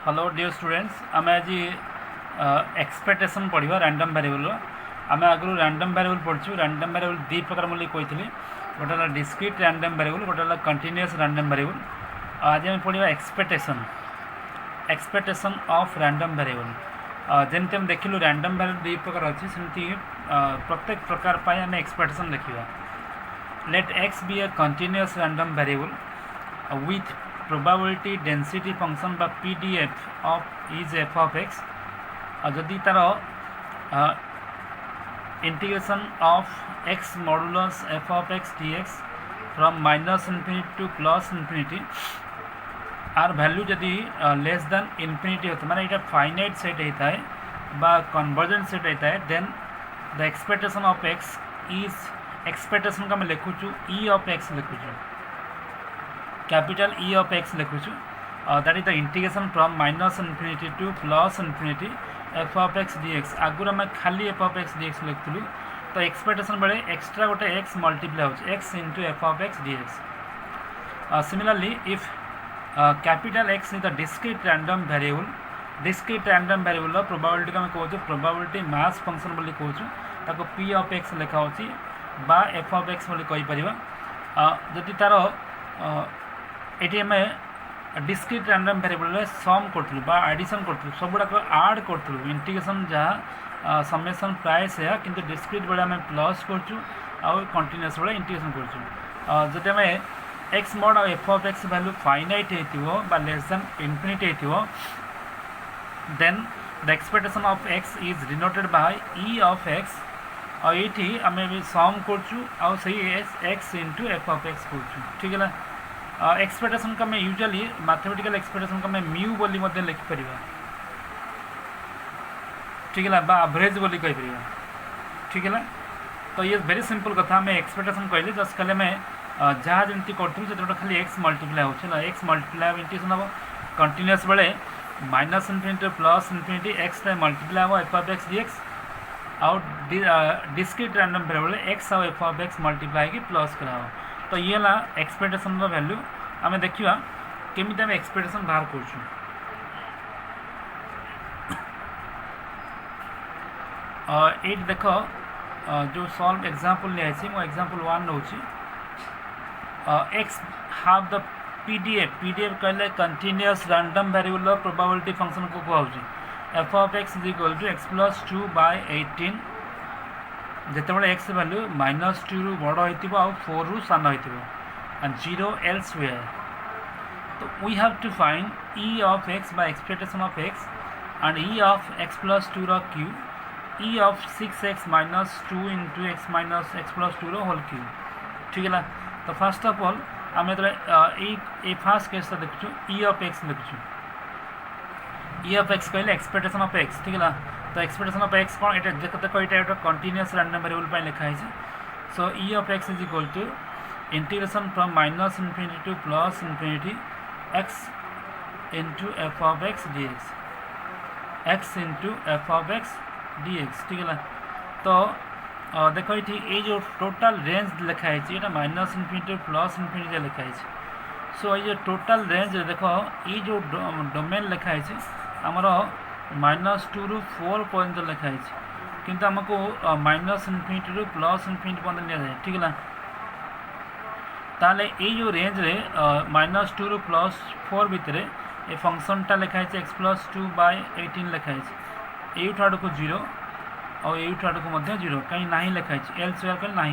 Hello dear students आम आज expectation पढ़ा रैंडम वेरिएबल आम आगु रैंडम वेरिएबल पढ़ु रैंडम वेरिएबल दी प्रकार मुझे कही गोटे डिस्क्रीट रैंडम वेरिएबल गोटे कंटीन्यूअस रैंडम वेरिएबल आज आम पढ़ा एक्सपेक्टेशन ऑफ रैंडम वेरिएबल जमी आम देखिलु रैंडम वेरिएबल दी प्रकार अच्छी सेमती प्रत्येक प्रकार आम एक्सपेक्टेशन देखा let x be a continuous random variable with probability density function बा pdf of is f of x जदि तार integration of x modulus f of x dx from minus infinity to plus infinity आर value जदि less than infinity होता माने ये finite set होता है बा कन्वर्जेंट सेट होता है then the expectation of x is expectation का मैं लिखुचु e of x लिखुचु कैपिटल E of x लिखुचु that is the integration from minus infinity to plus infinity f of x dx आगुर आम खाली f of x dx लिखुलु तो expectation बेले एक्सट्रा गोटे x मल्टीप्लाई हो x into f of x dx similarly if capital X is the discrete random variable probability को कहूँ probability mass function बोली कहूँ P of x लिखा बा f of x बोली जदि तार ये आम डिस्क्रीट रैंडम वेरिएबल सम करूँ एडिशन करूँ सब गुड़ाक आड करूँ इंटीग्रेशन जहाँ समेसन प्राय से किंतु डिस्क्रीट बेले आम प्लस करूँ कंटिन्यूअस बेले इंटीग्रेशन करूँ जब आम एक्स मॉड और f of x value finite हो लेस देन इनफिनिटी हो then the expectation of x is denoted by E of x और ये आम सम करूँ x into f of x करूँ ठीक है एक्सपेक्टेशन को मैं यूजुअली मैथमेटिकल एक्सपेक्टेशन को मैं म्यू बोली मध्य लिखिपर ठीक है एवरेज बोली कहीपर ठीक है तो ये वेरी सिंपल कथा मैं एक्सपेक्टेशन कहली जस्ट खाली मैं जहाँ जमी करूँ से खाली एक्स मल्टीप्लाई हो एक्स मल्टीप्लाई इंटीग्रेशन हम कंटिन्यूअस बेले minus infinity plus infinity x multiply हम एफ ऑफ एक्स डीएक्स आउ डिस्क्रीट रैंडम वेरिएबल एक्स आउ एफ ऑफ एक्स मल्टीप्लाई की प्लस करा तो ये है एक्सपेक्टेशन वैल्यू आम देखा केमी आम एक्सपेक्टेशन बाहर कर देख जो सॉल्व एग्जांपल लिया मो example 1 now x have the PDF कहले continuous random variable probability function को कहूँ f of x is equal to x plus 2 by 18 जितेबाला एक्स वैल्यू -2 रु बड़ हो 4 रु सान हो एंड 0 एल्सवेयर तो we have to find e of x by expectation of x and e of x plus 2 cube e of 6x minus 2 into x minus x plus 2 whole cube ठीक है तो फर्स्ट ऑफ ऑल आम ये fast case देखु ई of x लिखु ई of x कहले expectation of x ठीक है तो एक्सपेक्टेशन ऑफ एक्स कौन ये देखो ये कंटिन्यूअस रैंडम वेरिएबल लिखाई so e of x is equal to integration from minus infinity to plus infinity x into f of x dx x into f of x dx ठीक है तो देखो ये जो टोटल रेंज लिखाई ये minus infinity plus infinity लिखाई सो ये टोटल रेंज देखो ये जो डोमेन लिखाई आमर -2 रु 4 पर्यंत लिखाई किंतु आमको माइनस इनफिनिटी रु प्लस इनफिनिटी पर्यंत नि जाए ठीक है ताले ये जो रेंज रे -2 रु प्लस 4 भितर ये फंक्शनटा लिखाई एक्स प्लस 2 बाय 18 लिखाई एठू आड़ को 0 और एठू आड़ को 0 कहीं ना लिखाई एल्सवेयर कहीं ना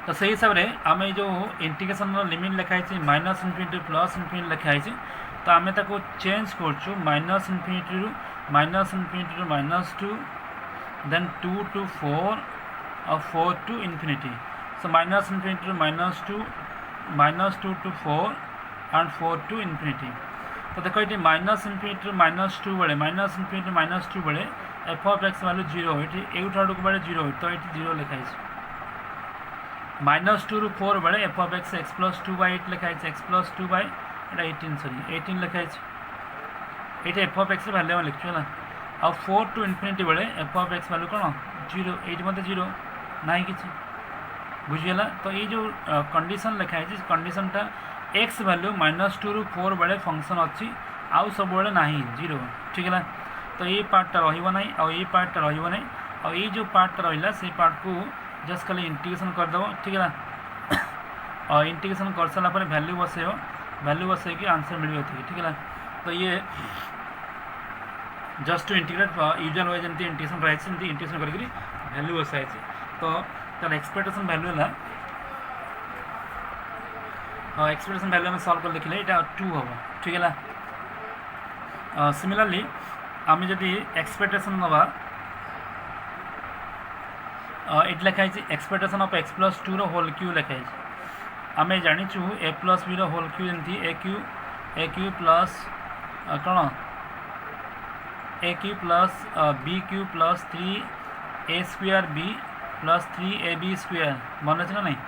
तो से हिसाब से आम जो इंटीग्रेशन लिमिट लिखाई माइनस इनफिनिटी प्लस इनफिनिटी लिखाई तो आम चेंज कर माइनस इनफिनिटी रु -2 देन 2 टू 4 और 4 to infinity so minus infinity रु -2 टू 4 एंड 4 टू इनफिनिटी तो देखो ये माइनस इनफिनिटी रु -2 बेले माइनस इनफिनिटी -2 बेले एफ ऑफ एक्स वैल्यू 0 ये एठू आड़ को बेले 0 तो ये 0 लिखाई -2 रु 4 बेले f of x x plus 2 by 8 लिखाई एक्स प्लस 2 बाय 18 लिखाई ये एफ ऑफ एक्स वैल्यू में लिखु है आ 4 टू इनफिनिटी बेले एफ ऑफ एक्स वैल्यू कौन 0 ये मत 0 ना कि बुझीगला तो ये जो कंडीशन लिखाई कंडीशनटा एक्स वैल्यू -2 रु 4 बेले फंक्शन अच्छी आउ सब बेले ना 0 ठीक है। तो ये पार्टा रही पार्टा रही और ये जो पार्टा रहा से पार्ट को जस्ट खाली इंटीग्रेशन करदेव ठीक है। और इंटीग्रेशन कर सारापर वैल्यू बसे कि आंसर मिले ठीक है। तो ये जस्ट टू इंटीग्रेट यूजर वाइज एमती इंटीग्रेशन रही इंटीग्रेशन करके वैल्यू बसाई। तो तार एक्सपेक्टेशन वैल्यू है एक्सपेक्टेशन वैल्यू आम सल्व कर लिखले ये 2 हम ठीक है। सिमिलरली आम जदि एक्सपेक्टेशन नवा ये लिखाई expectation of x + 2 whole cube लिखाई आम जाचु a + b होल क्यू जमी ए क्यू प्लस कौन a cube plus b cube plus 3a² b plus 3ab² मन अच्छे ना नहीं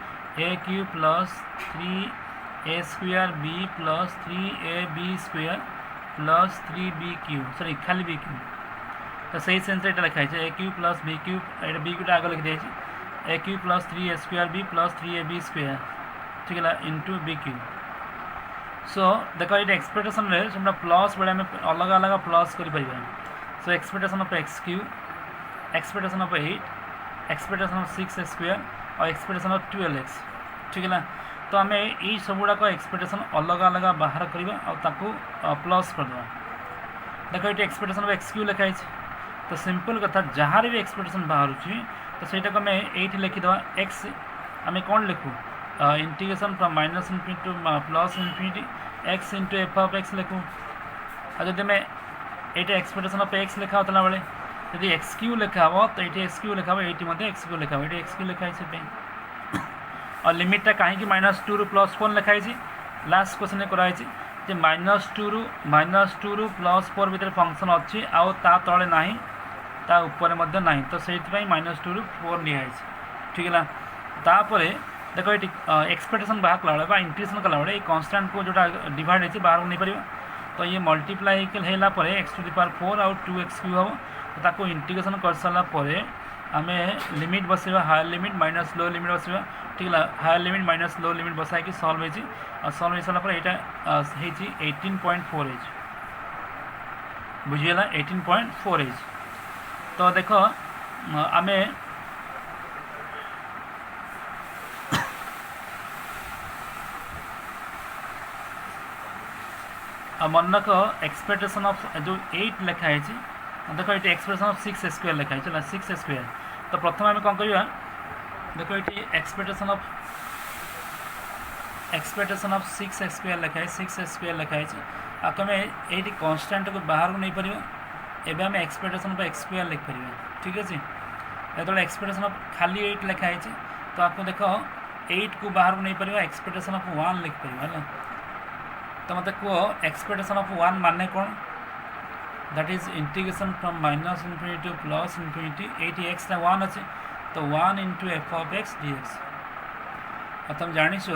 a cube plus 3a² b plus 3ab² plus 3b³ sorry खाली b³ तो सही सेन्स ये लिखाई a cube plus b cube ये b³ आगे लिखी दिखाई a cube plus 3a² b plus 3ab² ठीक है इंटू b³। सो देख ये एक्सपेक्टेशन रे प्लस बेले आम अलग अलग प्लस कर so expectation of x³ expectation of 8 expectation of 6x² और एक्सपेक्टेशन ऑफ 12x ठीक है। तो आम यही सबुड़ाक एक्सपेक्टेशन अलग अलग बाहर करवा और प्लस करदे देख ये एक्सपेक्टेशन ऑफ x³ लिखाई। तो सिंपल कथा जहाँ भी एक्सपेक्टेशन बाहर तो सहीटा आम ये लिखिद एक्स आम कौन लिखू integration from -∞ to +∞ x into f(x) लिखू। और जब आम ये एक्सपेक्टेशन ऑफ x लिखा होता बेले यदि x³ लिखा हो तो ये x³ लिखा ये x³ लिखा ये x³ लिखाई से और लिमिटा कहीं -2 रु +4 लिखाई लास्ट क्वेश्चन कराई -2 रु +4 भितर फंक्शन अच्छी आउ ता तले ना ता ऊपर ना तो से -2 रु 4 निहाई ठीक है। तापर देख ये एक्सपेक्टेशन बाहर कला इंटीग्रेशन कला ये कन्स्टांट को जोटा डिवाइड होती बाहर को नहीं पार तो ये मल्टीप्लाई होगापर x⁴ आउ 2x³ हम ताको इंटीग्रेशन कर सारापर आम लिमिट बसवा higher limit minus low limit बसवा ठीक है। Higher limit minus low limit बसाई सल्व हो सल्व हो सारापर यहाँ 18.4 बुझीगला 18.4 तो देख आम मन रख एक्सपेक्टेशन ऑफ जो 8 लिखाई देख ये एक्सपेक्टेशन ऑफ 6x² लिखाई चला 6x²। तो प्रथम आम कौन करवा देख ये एक्सपेक्टेशन ऑफ 6x² लिखाई 6x² लिखाई आम ये कन्स्टांट को बाहर को नहीं पार एवं आम एक्सपेक्टेशन ऑफ x² लिखिपर ठीक है। जो एक्सपेक्टेशन ऑफ खाली 8 लिखाई तो आपको देख 8 को बाहर को नहीं पार एक्सपेक्टेशन ऑफ 1 लिखिपर है। तो मत कह एक्सपेक्टेशन ऑफ 1 माने कौन that is integration from -∞ to +∞ ये x 1 अच्छे तो 1 इंटू f(x) dx और तुम जानी -∞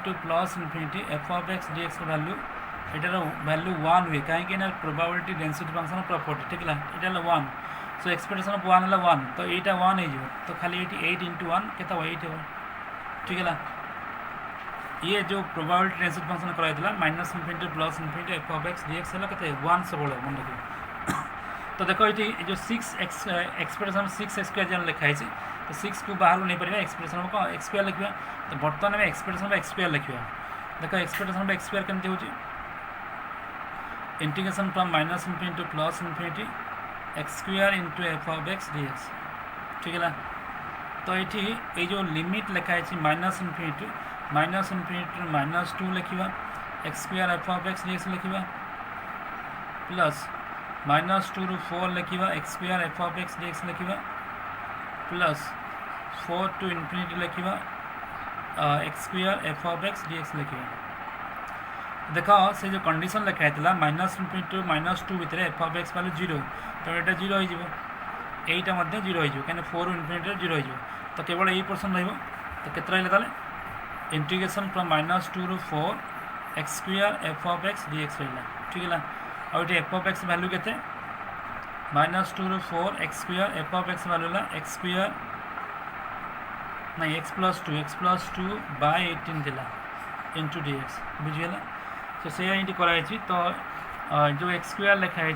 टू +∞ f(x) dx वैल्यू एटार वैल्यू 1 हुए कहीं प्रोबेबिलिटी डेंसिटी फंक्शन प्रॉपर्टी ठीक है ये 1 सो एक्सपेक्टेशन ऑफ 1 है 1 तो यहाँ 1 हो तो खाली ये 8 इंटू 1 के 8 हो ठीक है। ये जो प्रोबेबिलिटी डेंसिटी फंक्शन कराई -∞ टू +∞ f(x) dx है के 1 सब मन रखिए। तो देखो ये जो 6 एक्सपेक्टेशन 6x² जो लिखाई तो 6 को बाहर नहीं पार एक्सपेक्टेशन ऑफ x² लिखा तो बर्तमान आम एक्सपेक्टेशन ऑफ x² लिखा देख एक्सपेक्टेशन ऑफ x² केमती हो integration from -∞ to +∞ x² into f(x) dx ठीक है। तो ये जो लिमिट लिखाई -∞ टू -2 लिखा x² f(x) dx लिखा प्लस -2 रु 4 लिखा x² f(x) dx लिखा प्लस 4 टू ∞ लिखा x² f(x) dx लिखा। देख से जो कंडीशन लिखाई -∞ टू -2 भितर f(x) वैल्यू 0 तो यहाँ 0 हो यहाँ 0 हो कहीं 4 ∞ 0 हो तो केवल यही पोर्सन रही तो के रहा इंटीग्रेशन फ्रॉम -2 रु 4 x² f(x) dx रहा ठीक है। और ये f(x) वैल्यू के -2 रु 4 x² f(x) वैल्यू x² नहीं x + 2 / 18 थिला इंटू डी एक्स बुझीगला। तो से ये कराई तो जो एक्स स्क्वायर लिखाई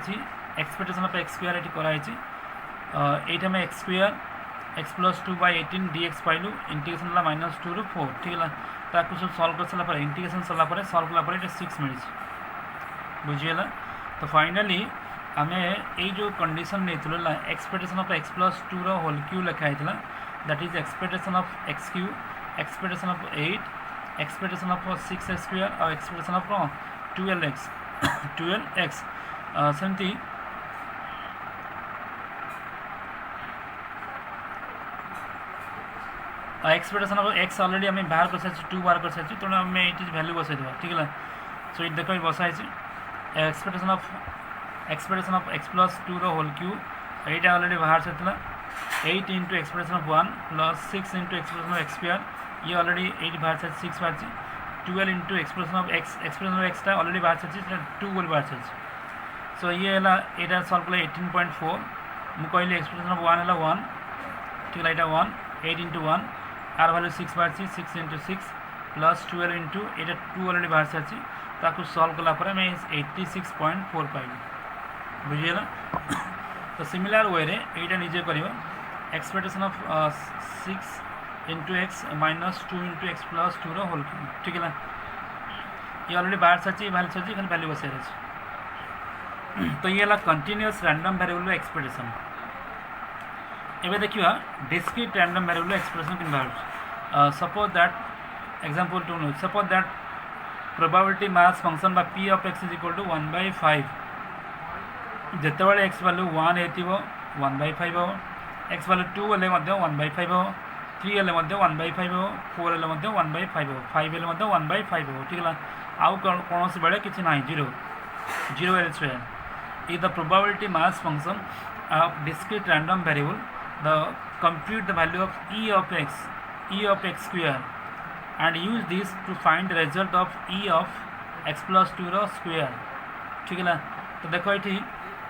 एक्सपेक्टेशन ऑफ एक्स स्क्वायर ये कराई ये आम x square x plus 2/18 dx पाइलु इंटीग्रेशन है -2 ରୁ 4 ठीक है ताकू सब सॉल्व कर सारा इंटीग्रेशन सरला सॉल्व कला 6 मिली बुझीगला। तो फाइनली आम ये जो कंडीशन नहीं एक्सपेक्टेशन ऑफ एक्स प्लस 2 रो होल क्यू लिखाई that is expectation of x cube expectation of 8 expectation of 6x square और एक्सपेक्टेशन ऑफ 12x सेमती एक्सपेक्टेशन ऑफ एक्स ऑलरेडी आम बाहर कर सारी 2 बाहर कर सारी तेणु आम ये वैल्यू बसई देवा ठीक है। सो ये देख बसाई एक्सपेक्टेशन ऑफ एक्स प्लस 2 रो होल क्यू यहाँ ऑलरेडी बाहर सारी 8 into expectation of 1 plus 6 into expectation of x square ये ऑलरेडी 8 बाहर सारी 6 बाहर 12 into expectation of x already बाहर सारी 2 बोल बाहर सारी। सो ये यहाँ सल्व कले 18.4 मुझे कहली एक्सपेक्टेशन ऑफ 1 है 1 ठीक है यहाँ 1 8 इंटू 1 आर वैल्यू 6 बाहर 6 इंटू 6 प्लस 12 इंटू ये 2 ऑलरेडी बाहर सारी ताकू सल्व कलापर मैं 86.4 पाइली बुझीगला। तो सिमिलर वे रे यहाँ निजे कर expectation of 6 into x -2 into x plus 2 रो होल क्यूब ठीक है ये ऑलरेडी बाहर सारी बाहर सारी खाली वैल्यू बसाई अच्छे। तो ये है कंटिन्यूअस रैंडम वेरिएबल एक्सपेक्टेशन। एवं देखा डिस्क्रीट रैंडम वेरिएबल एक्सप्रेशन कि बाहर suppose that example 2 no suppose that probability mass function बा p of x is equal to 1/5 जिते बड़े x वैल्यू 1 हो 1/5 हो x वैल्यू 2 हेल्ले 1/5 हो 3 हेल्ले 1/5 हो 4 हेल्ले 1/5 हो 5 हेल्ले 1/5 हो ठीक है। आउ कौन बेले कि ना 0 elsewhere is the probability mass function of discrete random variable the compute the value of e of x square and use this to find the result of e of x plus 2 row square ठीक है। तो देखो ये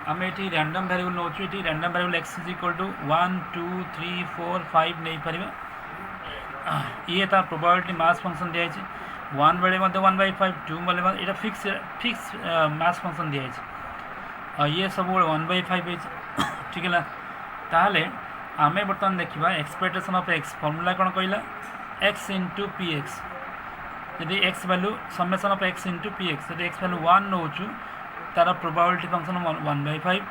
आम ये random variable नौ ये random variable x is equal to 1 2 3 4 5 नहीं पारे ये तार प्रोबेबिलिटी मास फंक्शन दिखाई 1 बेले 1/5 2 बेले ये फिक्स मास फंक्शन दिखाई ये सब 1/5 ठीक है। ताहले आमे बर्तमान देखा एक्सपेक्टेशन ऑफ एक्स फॉर्मूला कौन कहला एक्स इंटू पी एक्स यदि x value summation of x into P x यदि एक्स वैल्यू 1 नौ तार प्रोबेबिलिटी फंक्शन 1/5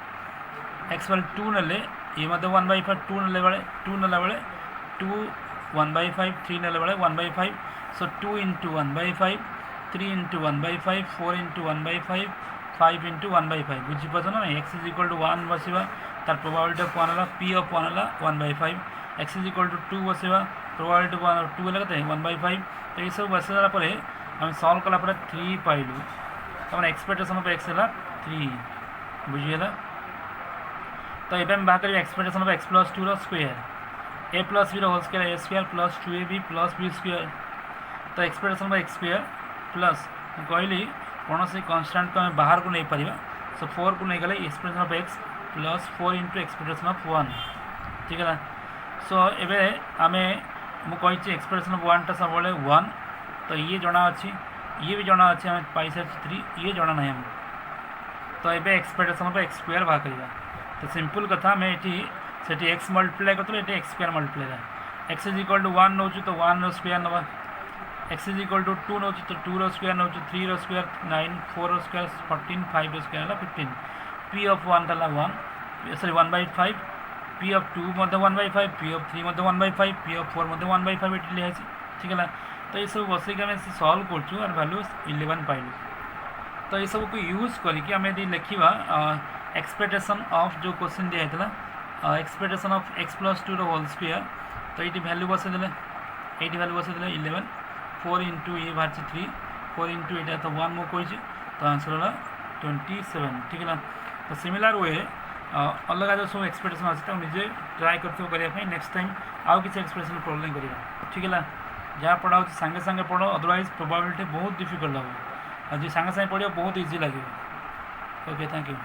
एक्स वैल्यू 2 नेले ये 1/5 2 नेले बेले 2 1/5 3 नेले बेले 1/5 सो 2 इंटू 1/5 3 इंटू 1/5 4 इंटू 1/5 5 इंटू 1/5 बुझीपार ना एक्स इज इक्वल टू 1 बसवा तार प्रोबेबिलिटी ऑफ 1 है पी ऑफ 1 है 1/5 एक्स इज इक्वल टू 2 बसवा प्रोबेबिलिटी 2 है कते 1/5 तो ये सब बस सारा आम सल्व कलापर 3 पाइलु तमाम एक्सपेक्टेशन ऑफ एक्स है 3 बुझीगला। तो ये बाहर कर एक्सपेक्टेशन ऑफ एक्स प्लस 2 रो स्क्वायर ए प्लस बी रो whole square a square plus 2ab plus b square. तो expectation of x square plus कहली कौन से कन्स्टांट को आम बाहर को नहीं पार सो 4 को नहीं गले expectation of x plus 4 into expectation of 1 ठीक है। सो एवं आम मुझे एक्सपेक्टेशन ऑफ 1 टा सब 1 तो ये जना अच्छी ये भी जना अच्छे आम पाई सारी 3 ये जना ना आम तो ये एक्सपेक्टेशन ऑफ एक्स स्क्वायर बाहर करवा। तो सिंपल कथा आम ये एक्स मल्टीप्लाई करते ये x square multiply x is equal to 1 नौ तो 1 रो स्क्वायर नवा एक्स इज इक्वल टू 2 नौ तो 2 रो स्क्वायर नौ 3 रो स्क्वायर 9 4 रो स्क्वायर 14 5 रो स्क्वायर है 15 पी ऑफ 1 था 1 sorry 1/5 P of 2 1/5 P of 3 1/5 P of 4 1/5 ये लिखाई ठीक है। तो ये सब बस आम सल्व कर वैल्यू 11 पाइलु। तो ये सब को यूज करके आम यदि लिखा एक्सपेक्टेशन ऑफ जो क्वेश्चन दिखाई एक्सपेक्टेशन ऑफ एक्स प्लस 2 रो होल स्क्वायर तो ये वैल्यू बसईदे ये वैल्यू बसईदे 11 4 इंटू ये बाहर 3 4 इंटू ये तो 1 मुझे कही तो आंसर है 27 ठीक है। तो सिमिलर वे अलग जो सब एक्सपेक्टेशन अच्छे निजे ट्राए करने नेक्स्ट टाइम आउ कि एक्सपेक्टेशन प्रॉब्लम करवा ठीक है। जहाँ पढ़ा सांगे सांगे पढ़ अदरवाइज प्रोबेबिलिटी बहुत डिफिकल्ट हम आज सांगे सांगे पढ़ा बहुत इजी लगे। Okay thank you.